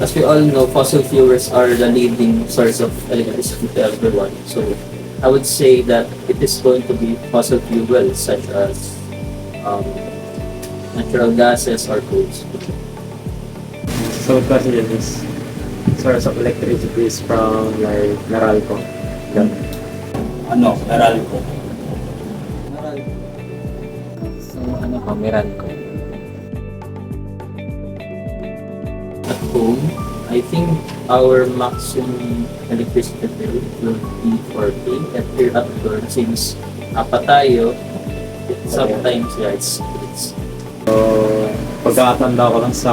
As we all know, fossil fuels are the leading source of electricity to everyone. So I would say that it is going to be fossil fuels such as natural gases or coals. So kasi is source of electricity is from like Meralco. Ganun. Meralco. So Meralco. At home, I think our maximum electricity bill will be 40 at here outdoor since apat tayo. Sometimes it's So pagkakatanda ko lang sa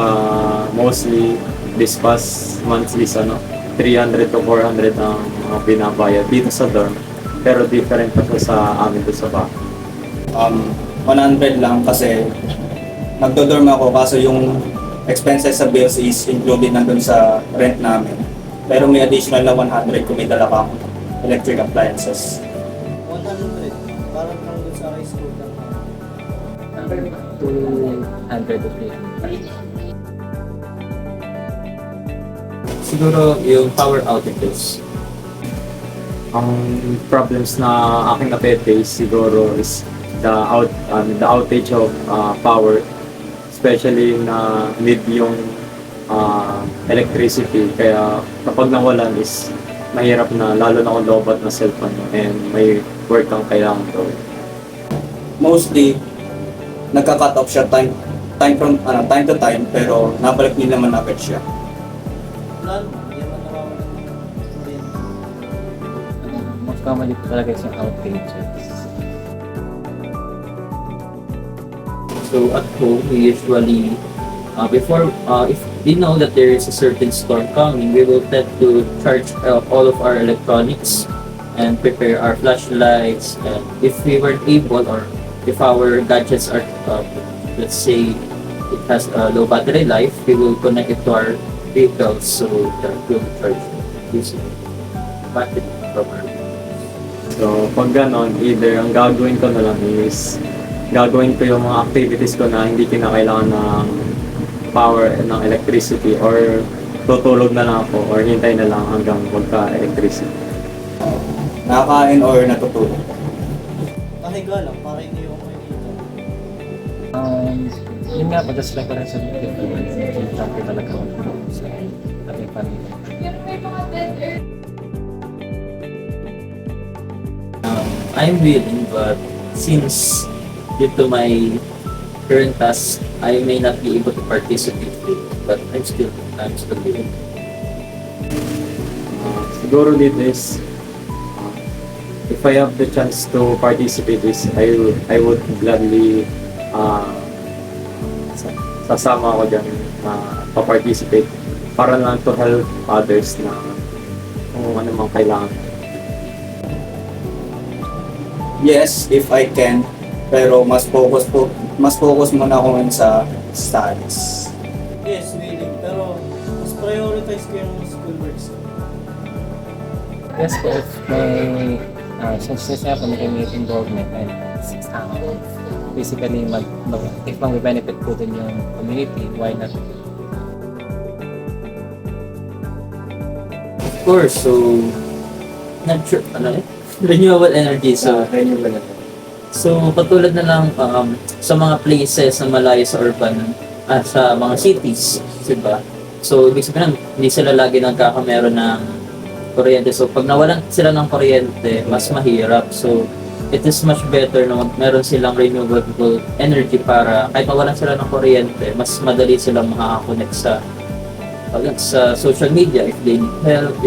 mostly this past months is 300 to 400 ang mga binabayad dito sa dorm. Pero different pa siya sa amin doon sa bahay. 100 lang kasi nagdo-dorm ako kaso yung expenses sa bills is included nandun sa rent namin. Pero may additional na 100 kung may dala kang electric appliances. 100. Parang lang dun sa high school lang. 200 to 300. siguro yung power outages. Ang problems na aking na-face siguro is the outage of power, especially na need yung electricity. Kaya kapag nawalan is mahirap na, lalo na kung lobat na cellphone and may work kang kailangan gawin. Mostly, nagka-cut off siya time to time, pero nabalik din naman agad siya. Wala naman, hindi naman nawawalan ng kuryente. Mas common dito talaga yung outages. So at home, we usually, if we know that there is a certain storm coming, we will tend to charge all of our electronics and prepare our flashlights. And if we weren't able, or if our gadgets are, let's say, it has a low battery life, we will connect it to our vehicles so that we'll charge using battery from our vehicles. So pag ganon, either ang gagawin ko na lang is gagawin ko yung mga activities ko na hindi kinakailangan ng power ng electricity, or tutulog na lang ako or hintay na lang hanggang magka-electricity. Nakakain or natutulog. Nakahiga lang, para hindi yung kayo dito. Yun nga po, just like what I said before, importante talaga ako sa ating pamilya. I'm willing, but since due to my current task, I may not be able to participate with, but I'm still willing. Siguro dito is if I have the chance to participate this, I would gladly sasama ako dyan pa-participate para lang to help others na kung ano mang kailangan. Yes, if I can, pero mas focus muna ako ngayon sa studies. Yes, willing. Pero mas prioritize ko yung school works. Yes po, if may, since this happen, may community involvement and basically, if mag-benefit po din yung community, why not? Of course, so renewable energy. So katulad na lang sa mga places na malayo sa urban, sa mga cities, diba? So ibig sabihin hindi sila lagi nagkakameron ng kuryente. So pag nawalan sila ng kuryente, mas mahirap. So it is much better na meron silang renewable energy para kahit mawalan sila ng kuryente, mas madali silang makaka-connect sa social media if they need help.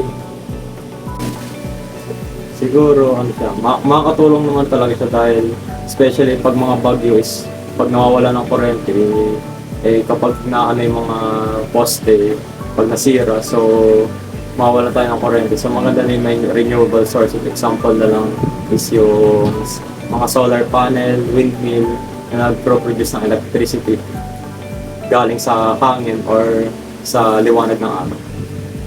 Siguro makakatulong naman talaga siya dahil especially pag mga bagyo is pag nawawala ng kuryente kapag naano yung mga poste pag nasira, so mawala tayo ng kuryente. So maganda na yung may renewable sources. Example na lang is yung mga solar panel, windmill na nagpro-produce ng electricity galing sa hangin or sa liwanag ng araw.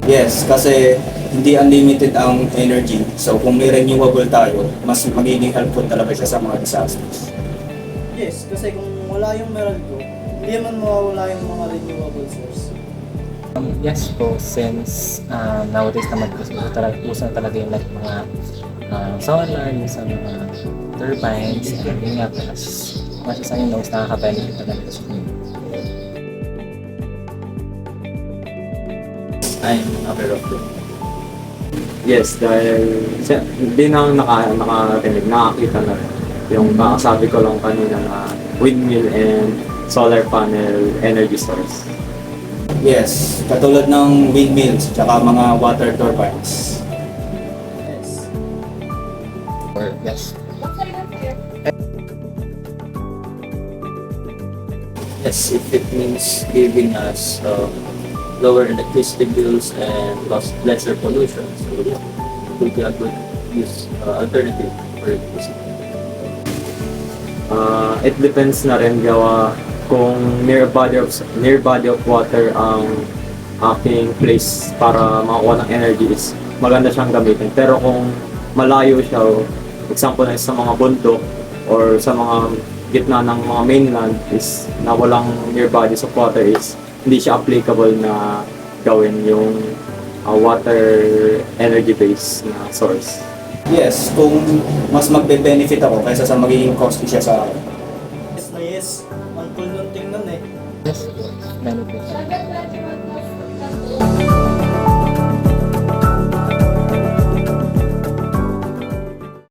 Yes, kasi hindi unlimited ang energy. So kung may renewable tayo, mas magiging helpful talaga siya sa mga disasters. Yes, kasi kung wala yung Meralco, hindi naman mawawala yung mga renewable source. Yes po, since nowadays naman uso na talaga yung like mga solar, yung sa mga turbines, and yun nga, plus mas isa yung nose nakaka-benefit talaga sa community. I'm aware of it. Yes, dahil hindi na nakarinig, nakakita na rin. Yung kakasabi ko lang kanina na windmill and solar panel energy source. Yes, katulad ng windmills tsaka mga water turbines. Yes. Or yes, Yes, if it means giving us lower electricity bills and lesser pollution, so yeah, it would be a good use alternative for electricity. It depends na rin gawa kung near body of water ang aking place para makakuha ng energy is maganda siyang gamitin. Pero kung malayo siya, example na sa mga bundok or sa mga gitna ng mga mainland is na walang near bodies of water is hindi siya applicable na gawin yung water energy based na source. Yes, kung mas magbe-benefit ako kaysa sa magiging costly siya sa akin. Yes na yes. Ang cool nung tingnan eh. yes,